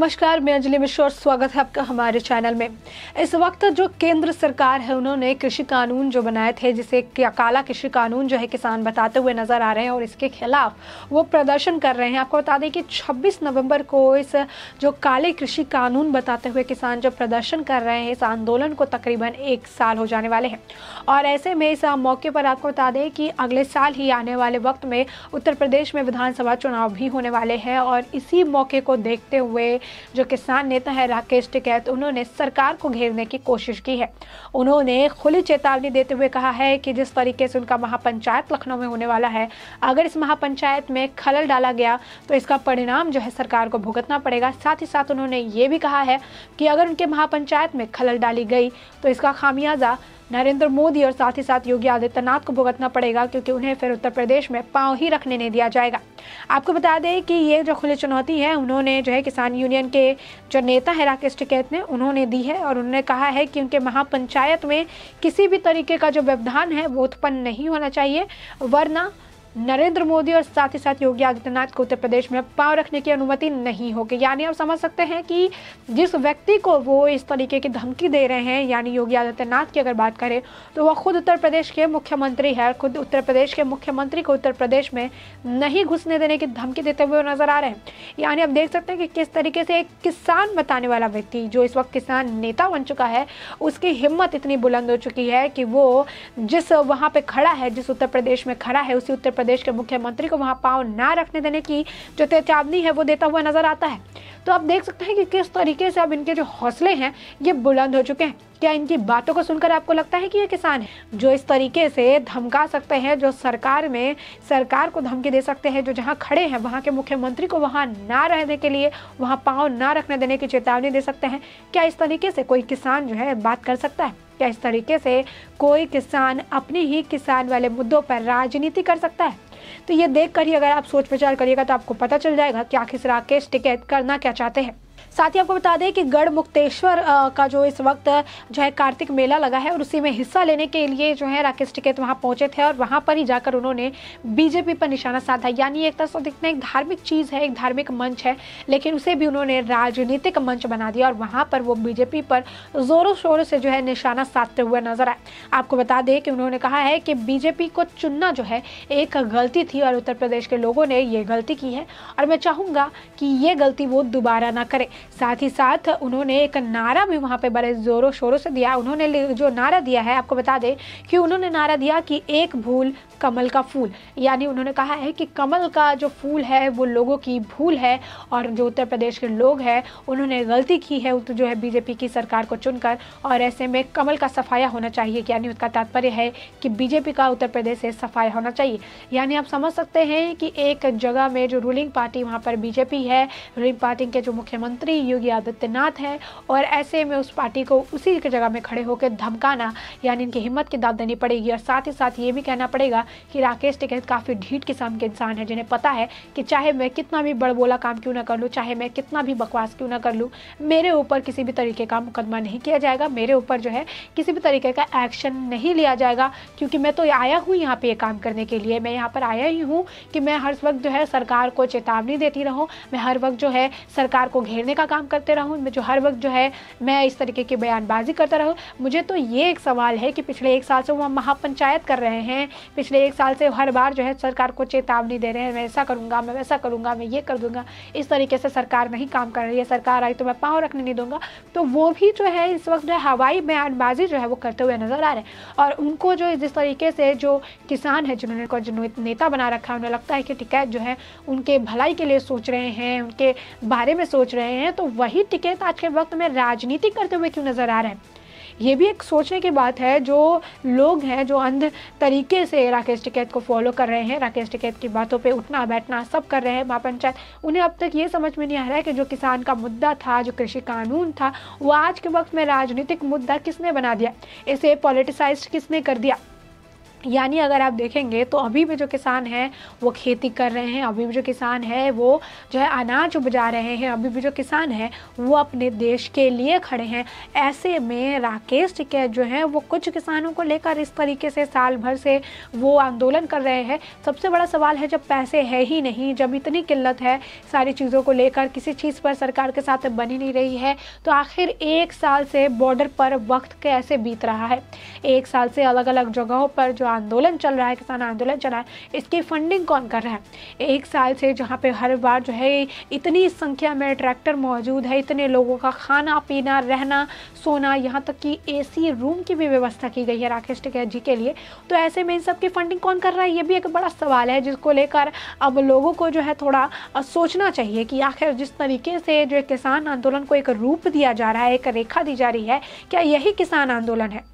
नमस्कार, मैं अंजलि मिश्रा और स्वागत है आपका हमारे चैनल में। इस वक्त जो केंद्र सरकार है उन्होंने कृषि कानून जो बनाए थे, जिसे काला कृषि कानून जो है किसान बताते हुए नजर आ रहे हैं और इसके खिलाफ वो प्रदर्शन कर रहे हैं। आपको बता दें कि 26 नवंबर को इस जो काले कृषि कानून बताते हुए किसान जो प्रदर्शन कर रहे हैं, इस आंदोलन को तकरीबन 1 साल हो जाने वाले हैं। और ऐसे में इस मौके पर आपको बता दें कि अगले साल ही आने वाले वक्त में उत्तर प्रदेश में विधानसभा चुनाव भी होने वाले हैं और इसी मौके को देखते हुए जो किसान नेता है राकेश टिकैत, उन्होंने सरकार को घेरने की कोशिश की है। उन्होंने खुली चेतावनी देते हुए कहा है कि जिस तरीके से उनका महापंचायत लखनऊ में होने वाला है, अगर इस महापंचायत में खलल डाला गया तो इसका परिणाम जो है सरकार को भुगतना पड़ेगा। साथ ही साथ उन्होंने ये भी कहा है कि अगर उनके महापंचायत में खलल डाली गई तो इसका खामियाजा नरेंद्र मोदी और साथ ही साथ योगी आदित्यनाथ को भुगतना पड़ेगा, क्योंकि उन्हें फिर उत्तर प्रदेश में पांव ही रखने नहीं दिया जाएगा। आपको बता दें कि ये जो खुली चुनौती है उन्होंने जो है किसान यूनियन के जो नेता है राकेश टिकैत ने उन्होंने दी है और उन्होंने कहा है कि उनके महापंचायत में किसी भी तरीके का जो व्यवधान है वो उत्पन्न नहीं होना चाहिए, वरना नरेंद्र मोदी और साथ ही साथ योगी आदित्यनाथ को उत्तर प्रदेश में पांव रखने की अनुमति नहीं होगी। यानी आप समझ सकते हैं कि जिस व्यक्ति को वो इस तरीके की धमकी दे रहे हैं, यानी योगी आदित्यनाथ की अगर बात करें तो वह खुद उत्तर प्रदेश के मुख्यमंत्री है। खुद उत्तर प्रदेश के मुख्यमंत्री को उत्तर प्रदेश में नहीं घुसने देने की धमकी देते हुए नजर आ रहे हैं। यानी आप देख सकते हैं कि किस तरीके से एक किसान बताने वाला व्यक्ति जो इस वक्त किसान नेता बन चुका है, उसकी हिम्मत इतनी बुलंद हो चुकी है कि वो जिस वहाँ पे खड़ा है, जिस उत्तर प्रदेश में खड़ा है, उसी उत्तर प्रदेश के मुख्यमंत्री को वहां पांव ना रखने देने की जो चेतावनी है वो देता हुआ नजर आता है। तो आप देख सकते हैं कि किस तरीके से अब इनके जो हौसले हैं ये बुलंद हो चुके हैं। क्या इनकी बातों को सुनकर आपको लगता है कि ये किसान है जो इस तरीके से धमका सकते हैं, जो सरकार को धमकी दे सकते हैं, जो जहां खड़े हैं वहां के मुख्यमंत्री को वहां ना रहने के लिए, वहां पांव ना रखने देने की चेतावनी दे सकते हैं? क्या इस तरीके से कोई किसान जो है बात कर सकता है? क्या इस तरीके से कोई किसान अपने ही किसान वाले मुद्दों पर राजनीति कर सकता है? तो ये देखकर ही अगर आप सोच विचार करिएगा तो आपको पता चल जाएगा कि आखिर राकेश टिकैत करना क्या चाहते हैं। साथ ही आपको बता दें कि गढ़ मुक्तेश्वर का जो इस वक्त जो है कार्तिक मेला लगा है और उसी में हिस्सा लेने के लिए जो है राकेश टिकैत वहां पहुंचे थे और वहां पर ही जाकर उन्होंने बीजेपी पर निशाना साधा। यानी एक तरह से देखना एक धार्मिक चीज़ है, एक धार्मिक मंच है, लेकिन उसे भी उन्होंने राजनीतिक मंच बना दिया और वहां पर वो बीजेपी पर जोरों शोरों से जो है निशाना साधते हुए नजर आए। आपको बता दें कि उन्होंने कहा है कि बीजेपी को चुनना जो है एक गलती थी और उत्तर प्रदेश के लोगों ने ये गलती की है और मैं चाहूँगा कि ये गलती वो दोबारा ना करे। साथ ही साथ उन्होंने एक नारा भी वहां पे बड़े जोरों शोरों से दिया। उन्होंने जो नारा दिया है, आपको बता दें कि उन्होंने नारा दिया कि एक भूल कमल का फूल। यानी उन्होंने कहा है कि कमल का जो फूल है वो लोगों की भूल है और जो उत्तर प्रदेश के लोग हैं उन्होंने गलती की है तो जो है बीजेपी की सरकार को चुनकर, और ऐसे में कमल का सफाया होना चाहिए। यानी उसका तात्पर्य है कि बीजेपी का उत्तर प्रदेश से सफाया होना चाहिए। यानी आप समझ सकते हैं कि एक जगह में जो रूलिंग पार्टी वहाँ पर बीजेपी है, रूलिंग पार्टी के जो मुख्यमंत्री योगी आदित्यनाथ है, और ऐसे में उस पार्टी को उसी की जगह में खड़े होकर धमकाना, यानी इनकी हिम्मत की दाद देनी पड़ेगी। और साथ ही साथ ये भी कहना पड़ेगा कि राकेश टिकैत काफ़ी ढीठ किस्म के इंसान है, जिन्हें पता है कि चाहे मैं कितना भी बड़बोला काम क्यों ना कर लूँ, चाहे मैं कितना भी बकवास क्यों ना कर लूँ, मेरे ऊपर किसी भी तरीके का मुकदमा नहीं किया जाएगा, मेरे ऊपर जो है किसी भी तरीके का एक्शन नहीं लिया जाएगा, क्योंकि मैं तो आया हूँ यहाँ पे ये काम करने के लिए। मैं यहाँ पर आया ही हूँ कि मैं हर वक्त जो है सरकार को चेतावनी देती रहूँ, मैं हर वक्त जो है सरकार को घेरने का काम करते रहूँ, मैं जो हर वक्त जो है मैं इस तरीके की बयानबाजी करता रहूँ। मुझे तो ये एक सवाल है कि पिछले 1 साल से वो महापंचायत कर रहे हैं, पिछले 1 साल से हर बार जो है सरकार को चेतावनी दे रहे हैं, मैं ऐसा करूँगा, मैं वैसा करूँगा, मैं ये कर दूँगा। इस तरीके से सरकार नहीं काम कर रही है, सरकार आई तो मैं पाँव रखने नहीं दूँगा। तो वो भी जो है इस वक्त जो है हवाई बयानबाजी जो है वो करते हुए नजर आ रहे हैं। और उनको जो जिस तरीके से जो किसान है जिन्होंने को जो नेता बना रखा है, उन्हें लगता है कि टिकैत जो है उनके भलाई के लिए सोच रहे हैं, उनके बारे में सोच रहे हैं, तो वही टिकैत आज के वक्त में राजनीति करते हुए क्यों नजर आ रहे हैं? ये भी एक सोचने की बात है। जो लोग हैं जो अंध तरीके से राकेश टिकैत को फॉलो कर रहे हैं, राकेश टिकैत की बातों पे उठना बैठना सब कर रहे हैं महापंचायत, उन्हें अब तक ये समझ में नहीं आ रहा है कि जो किसान का मुद्दा था, जो कृषि कानून था, वो आज के वक्त में राजनीतिक मुद्दा किसने बना दिया, इसे पॉलिटिसाइज्ड किसने कर दिया। यानी अगर आप देखेंगे तो अभी भी जो किसान हैं वो खेती कर रहे हैं, अभी भी जो किसान है वो जो है अनाज उपजा रहे हैं, अभी भी जो किसान है वो अपने देश के लिए खड़े हैं। ऐसे में राकेश टिकैत जो है वो कुछ किसानों को लेकर इस तरीके से साल भर से वो आंदोलन कर रहे हैं। सबसे बड़ा सवाल है, जब पैसे है ही नहीं, जब इतनी किल्लत है सारी चीज़ों को लेकर, किसी चीज़ पर सरकार के साथ बन ही नहीं रही है, तो आखिर 1 साल से बॉर्डर पर वक्त कैसे बीत रहा है। 1 साल से अलग अलग जगहों पर जो आंदोलन चल रहा है, किसान आंदोलन चल रहा है, इसकी फंडिंग कौन कर रहा है। 1 साल से जहाँ पे हर बार जो है इतनी संख्या में ट्रैक्टर मौजूद है, इतने लोगों का खाना पीना रहना सोना, यहाँ तक कि एसी रूम की भी व्यवस्था की गई है राकेश टिकैत जी के लिए। तो ऐसे में इन सब की फंडिंग कौन कर रहा है, ये भी एक बड़ा सवाल है, जिसको लेकर अब लोगों को जो है थोड़ा सोचना चाहिए कि आखिर जिस तरीके से जो किसान आंदोलन को एक रूप दिया जा रहा है, एक रेखा दी जा रही है, क्या यही किसान आंदोलन है।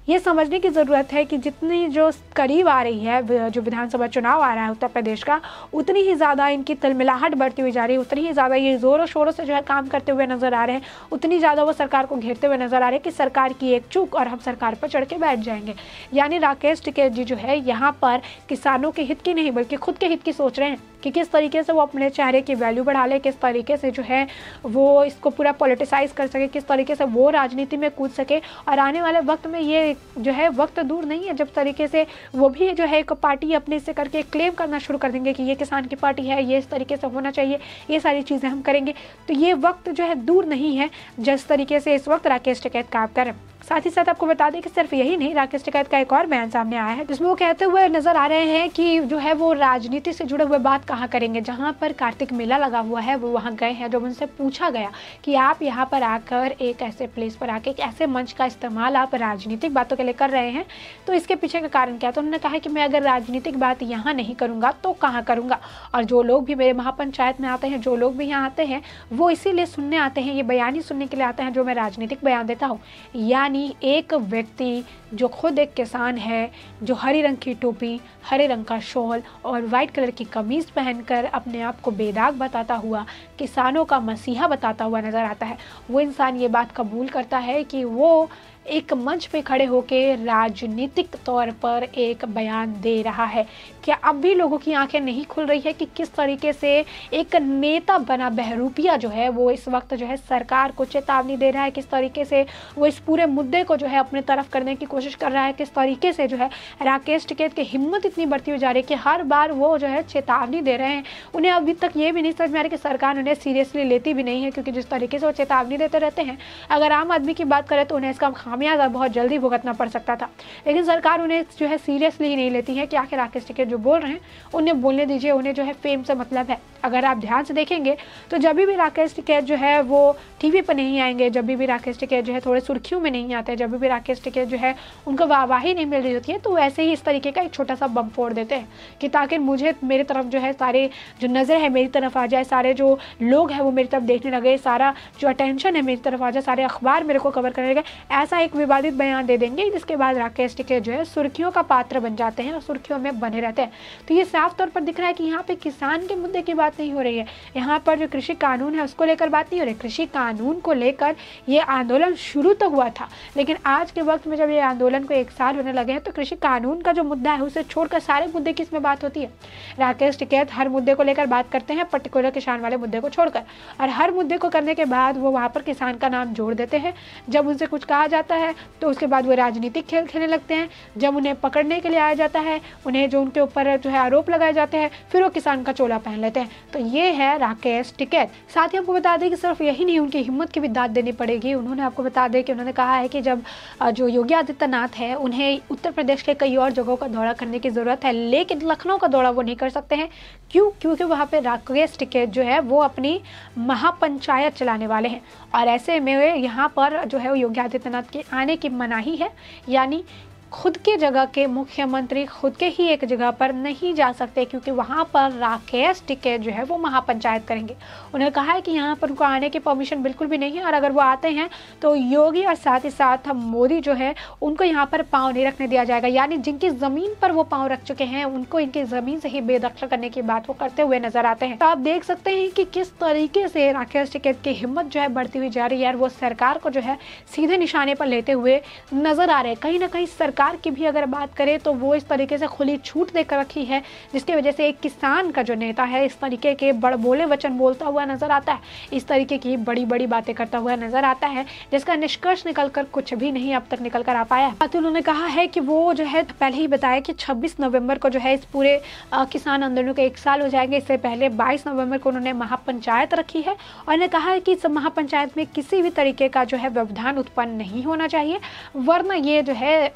ये समझने की ज़रूरत है कि जितनी जो करीब आ रही है, जो विधानसभा चुनाव आ रहा है उत्तर प्रदेश का, उतनी ही ज़्यादा इनकी तिलमिलाहट बढ़ती हुई जा रही है, उतनी ही ज़्यादा ये ज़ोरों शोरों से जो है काम करते हुए नज़र आ रहे हैं, उतनी ज़्यादा वो सरकार को घेरते हुए नज़र आ रहे हैं कि सरकार की एक चूक और हम सरकार पर चढ़ के बैठ जाएंगे। यानी राकेश टिकैत जी जो है यहाँ पर किसानों के हित की नहीं बल्कि खुद के हित की सोच रहे हैं कि किस तरीके से वो अपने चेहरे की वैल्यू बढ़ा ले, किस तरीके से जो है वो इसको पूरा पॉलिटिसाइज कर सके, किस तरीके से वो राजनीति में कूद सके। और आने वाले वक्त में ये जो है वक्त दूर नहीं है जब तरीके से वो भी जो है एक पार्टी अपने से करके क्लेम करना शुरू कर देंगे कि ये किसान की पार्टी है, ये इस तरीके से होना चाहिए, ये सारी चीज़ें हम करेंगे। तो ये वक्त जो है दूर नहीं है जिस तरीके से इस वक्त राकेश टिकैत काम कर रहे हैं। साथ ही साथ आपको बता दें कि सिर्फ यही नहीं, राकेश टिकैत का एक और बयान सामने आया है जिसमें वो कहते हुए नजर आ रहे हैं कि जो है वो राजनीति से जुड़े हुए बात कहाँ करेंगे। जहाँ पर कार्तिक मेला लगा हुआ है वो वहाँ गए हैं, जब उनसे पूछा गया कि आप यहाँ पर आकर एक ऐसे प्लेस पर आके एक ऐसे मंच का इस्तेमाल आप राजनीतिक बातों के लिए कर रहे हैं, तो इसके पीछे का कारण क्या। तो उन्होंने कहा कि मैं अगर राजनीतिक बात यहाँ नहीं करूँगा तो कहाँ करूँगा। और जो लोग भी मेरे महापंचायत में आते हैं, जो लोग भी यहाँ आते हैं, वो इसीलिए सुनने आते हैं, ये बयान ही सुनने के लिए आते हैं जो मैं राजनीतिक बयान देता हूँ। यानी एक व्यक्ति जो खुद एक किसान है, जो हरी रंग की टोपी, हरे रंग का शॉल और वाइट कलर की कमीज पहनकर अपने आप को बेदाग बताता हुआ, किसानों का मसीहा बताता हुआ नजर आता है, वो इंसान ये बात कबूल करता है कि वो एक मंच पे खड़े होकर राजनीतिक तौर पर एक बयान दे रहा है। क्या अब भी लोगों की आंखें नहीं खुल रही है कि किस तरीके से एक नेता बना बहरूपिया जो है वो इस वक्त जो है सरकार को चेतावनी दे रहा है, किस तरीके से वो इस पूरे मुद्दे को जो है अपने तरफ करने की कोशिश कर रहा है, किस तरीके से जो है राकेश टिकैत की हिम्मत इतनी बढ़ती हुई जा रही है कि हर बार वो जो है चेतावनी दे रहे हैं। उन्हें अभी तक ये भी नहीं समझ में आ रहा कि सरकार उन्हें सीरियसली लेती भी नहीं है, क्योंकि जिस तरीके से वो चेतावनी देते रहते हैं, अगर आम आदमी की बात करें तो उन्हें इसका खामियाजा बहुत जल्दी भुगतना पड़ सकता था, लेकिन सरकार उन्हें जो है सीरियसली ही नहीं लेती है कि आखिर राकेश टिकैत जो बोल रहे हैं उन्हें बोलने दीजिए, उन्हें जो है फेम से मतलब है। अगर आप ध्यान से देखेंगे तो जब भी राकेश टिकैत जो है वो टीवी पर नहीं आएंगे, जब भी राकेश टिकैत जो है थोड़े सुर्खियों में नहीं आते, जब भी राकेश टिकैत जो है उनको वाहवाही नहीं मिल रही होती है, तो वैसे ही इस तरीके का एक छोटा सा बम फोड़ देते हैं कि ताकि मुझे मेरी तरफ जो है सारे जो नज़र है मेरी तरफ आ जाए, सारे जो लोग हैं वो मेरी तरफ देखने लगे, सारा जो अटेंशन है मेरी तरफ आ जाए, सारे अखबार मेरे को कवर करने लगे। ऐसा एक विवादित बयान दे देंगे जिसके बाद राकेश टिकैत जो है सुर्खियों का पात्र बन जाते हैं और सुर्खियों में बने रहते हैं। तो ये साफ तौर पर दिख रहा है कि यहाँ पे किसान के मुद्दे की बात नहीं हो रही है, यहाँ पर जो कृषि कानून है उसको लेकर बात नहीं हो रही। कृषि कानून को लेकर ये आंदोलन शुरू तो हुआ था, लेकिन आज के वक्त में जब ये आंदोलन को 1 साल होने लगे हैं तो कृषि कानून का जो मुद्दा है उसे छोड़कर सारे मुद्दे की इसमें बात होती है। राकेश टिकैत हर मुद्दे को लेकर बात करते हैं, पर्टिकुलर किसान वाले मुद्दे को छोड़कर, और हर मुद्दे को करने के बाद वो वहाँ पर किसान का नाम जोड़ देते हैं। जब उनसे कुछ कहा जाता है तो उसके बाद वो राजनीतिक खेल खेलने लगते हैं। जब उन्हें पकड़ने के लिए आया जाता है, उन्हें जो उनके ऊपर जो है आरोप लगाए जाते हैं, फिर वो किसान का चोला पहन लेते हैं। तो ये है राकेश टिकैत। साथ ही आपको बता दें कि सिर्फ यही नहीं, उनकी हिम्मत की भी दाद देनी पड़ेगी। उन्होंने आपको बता दें कि उन्होंने कहा है कि जब जो योगी आदित्यनाथ है उन्हें उत्तर प्रदेश के कई और जगहों का दौरा करने की ज़रूरत है, लेकिन लखनऊ का दौरा वो नहीं कर सकते हैं। क्यों? क्योंकि वहाँ पे राकेश टिकैत जो है वो अपनी महापंचायत चलाने वाले हैं, और ऐसे में यहाँ पर जो है योगी आदित्यनाथ के आने की मनाही है। यानी खुद के जगह के मुख्यमंत्री खुद के ही एक जगह पर नहीं जा सकते, क्योंकि वहाँ पर राकेश टिकैत जो है वो महापंचायत करेंगे। उन्होंने कहा है कि यहाँ पर उनको आने की परमिशन बिल्कुल भी नहीं है, और अगर वो आते हैं तो योगी और साथ ही साथ मोदी जो है उनको यहाँ पर पाँव नहीं रखने दिया जाएगा। यानी जिनकी ज़मीन पर वो पाँव रख चुके हैं उनको इनकी ज़मीन से ही बेदखल करने की बात वो करते हुए नजर आते हैं। तो आप देख सकते हैं कि किस तरीके से राकेश टिकैत की हिम्मत जो है बढ़ती हुई जा रही है, और वो सरकार को जो है सीधे निशाने पर लेते हुए नजर आ रहे हैं। कहीं ना कहीं सरकार सरकार की भी अगर बात करें तो वो इस तरीके से खुली छूट देकर रखी है, जिसकी वजह से एक किसान का जो नेता है इस तरीके के बड़बोले वचन बोलता हुआ नजर आता है, इस तरीके की बड़ी बड़ी बातें करता हुआ नजर आता है, जिसका निष्कर्ष निकलकर कुछ भी नहीं अब तक निकल कर आ पाया है। उन्होंने कहा है कि वो जो है पहले ही बताया कि 26 नवंबर को जो है इस पूरे किसान आंदोलन के 1 साल हो जाएंगे। इससे पहले 22 नवंबर को उन्होंने महापंचायत रखी है और उन्होंने कहा है कि इस महापंचायत में किसी भी तरीके का जो है व्यवधान उत्पन्न नहीं होना चाहिए, वरना ये जो है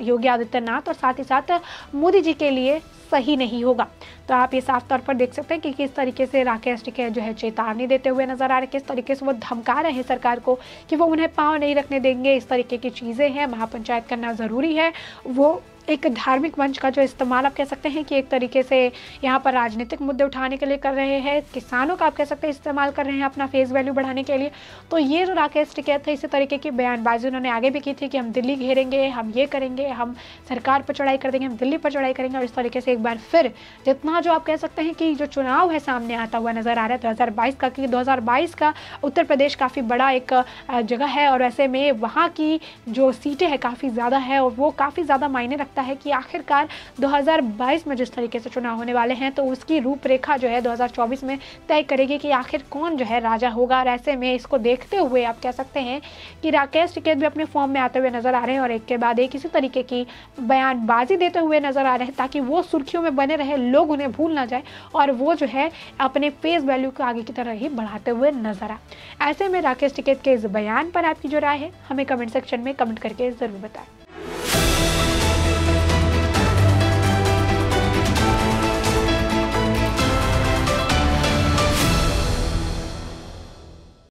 योगी आदित्यनाथ और साथ ही साथ मोदी जी के लिए सही नहीं होगा। तो आप ये साफ तौर पर देख सकते हैं कि किस तरीके से राकेश टिकैत जो है चेतावनी देते हुए नजर आ रहे हैं, किस तरीके से वो धमका रहे हैं सरकार को कि वो उन्हें पाँव नहीं रखने देंगे। इस तरीके की चीज़ें हैं, महापंचायत करना ज़रूरी है। वो एक धार्मिक मंच का जो इस्तेमाल आप कह सकते हैं कि एक तरीके से यहाँ पर राजनीतिक मुद्दे उठाने के लिए कर रहे हैं, किसानों का आप कह सकते हैं इस्तेमाल कर रहे हैं अपना फेस वैल्यू बढ़ाने के लिए। तो ये जो राकेश टिकैत है, इसी तरीके की बयानबाजी उन्होंने आगे भी की थी कि हम दिल्ली घेरेंगे, हम ये करेंगे, हम सरकार पर चढ़ाई कर देंगे, हम दिल्ली पर चढ़ाई करेंगे। और इस तरीके से एक बार फिर जितना जो आप कह सकते हैं कि जो चुनाव है सामने आता हुआ नजर आ रहा है 2022 का, क्योंकि 2022 का उत्तर प्रदेश काफ़ी बड़ा एक जगह है और ऐसे में वहाँ की जो सीटें हैं काफ़ी ज़्यादा है और वो काफ़ी ज़्यादा मायने रखता है कि आखिरकार 2022 में जिस तरीके से चुनाव होने वाले हैं तो उसकी रूपरेखा जो है 2024 में तय करेगी कि आखिर कौन जो है राजा होगा। और ऐसे में इसको देखते हुए आप कह सकते हैं कि राकेश टिकैत भी अपने फॉर्म में आते हुए नजर आ रहे हैं और एक के बाद एक इसी तरीके की बयानबाजी देते हुए नजर आ रहे हैं ताकि वो सुर्खियों में बने रहे, लोग उन्हें भूल ना जाए और वो जो है अपने फेस वैल्यू को आगे की तरह ही बढ़ाते हुए नजर आए। ऐसे में राकेश टिकैत के इस बयान पर आपकी जो राय है हमें कमेंट सेक्शन में कमेंट करके जरूर बताएं।